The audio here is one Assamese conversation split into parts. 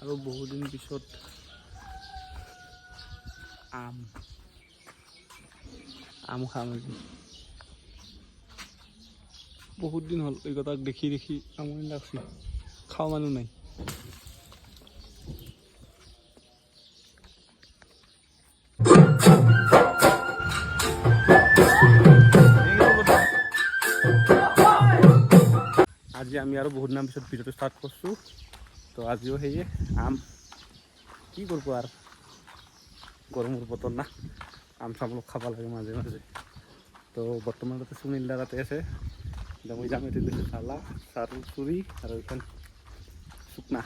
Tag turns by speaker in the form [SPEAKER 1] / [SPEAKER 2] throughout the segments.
[SPEAKER 1] আৰু বহুদিন পিছত আম খাম আজি। বহুত দিন হ'ল এইকেইটাক দেখি দেখি আমনি লাগছি, খাওঁ মানুহ নাই। আজি আমি আৰু বহুত দিনৰ পিছত ভিডিঅ'টো ষ্টাৰ্ট কৰিছোঁ। তো আজিও সেয়ে আম কি কৰিব আৰু, গৰমৰ বতৰ না, আম চাম অলপ খাব লাগে মাজে মাজে। তো বৰ্তমান তাতে সুনীল দা তাতে আছে, এতিয়া মই যাম এইটো দিছোঁ চালা চাৰু চুৰি আৰু এইখন শুকনা।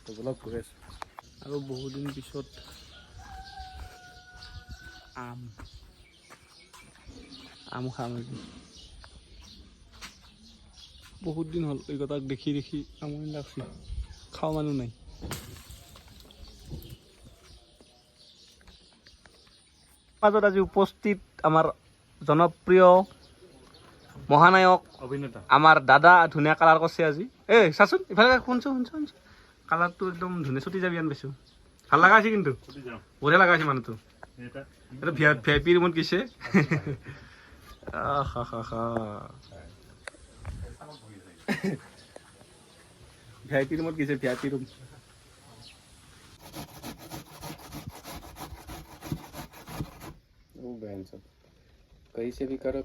[SPEAKER 1] তো বলক গৈ আছোঁ। আৰু বহুদিন পিছত আম খাম আজি। বহুত দিন হ'ল এইকেইটাক দেখি দেখি আমনি লাগছি, খাওঁ মানুহ নাই। মাজত আজি উপস্থিত আমাৰ জনপ্ৰিয় মহানায়ক
[SPEAKER 2] অভিনেতা
[SPEAKER 1] আমাৰ দাদা, ধুনীয়া কালাৰ কৰিছে আজি। চাচোন ইফালে শুনছো কালাৰটো একদম ধুনীয়া, চুটি যাবি আন পাইছোঁ। ভাল লগা আছে কিন্তু, বঢ়িয়া লগা আছে মানুহটো। এটা ভি আই পি ৰুমত গৈছে। ভি আই পি ৰুমত গৈছে, ভি আই পি ৰুম। कहीं से भी करो।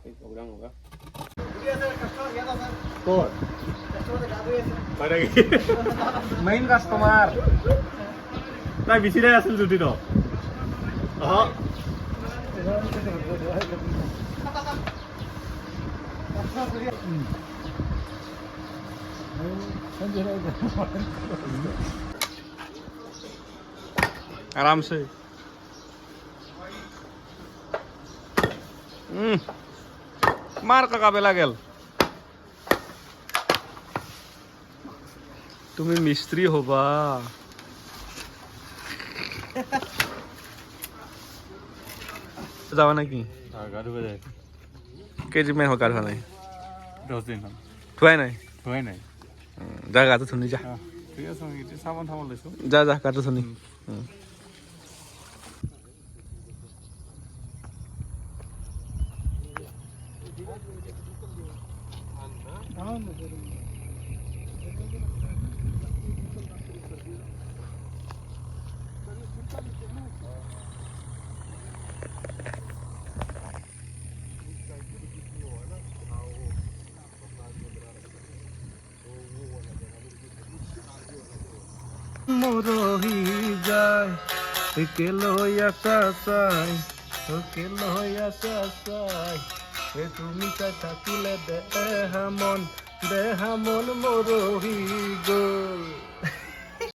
[SPEAKER 1] कोई प्रोग्राम होगा मेन कस्टमर
[SPEAKER 2] তাই বিচিৰাই আছিল যদি ন
[SPEAKER 1] आराम से। मार का काबेला गेल। তুমি মিস্ত্রি হবা। যাবা নাকি?
[SPEAKER 2] গা ধুব যায়
[SPEAKER 1] কেইদিনমান হ'ল গা ধোৱা নাই?
[SPEAKER 2] 10 দিন হ'ল
[SPEAKER 1] ধোৱাই নাই?
[SPEAKER 2] ধোৱাই নাই।
[SPEAKER 1] যা গাটো ধুনি যা।
[SPEAKER 2] ঠিক আছে, মই এতিয়া চাবোন থাবোন লৈছোঁ।
[SPEAKER 1] যা যা গাটো ধুনি। মৰহি যায় একে লৈ আছা চাই, একে লৈ আছা চাই, তুমি চাই থাকিলে দেহা মন মৰহি গ'ল।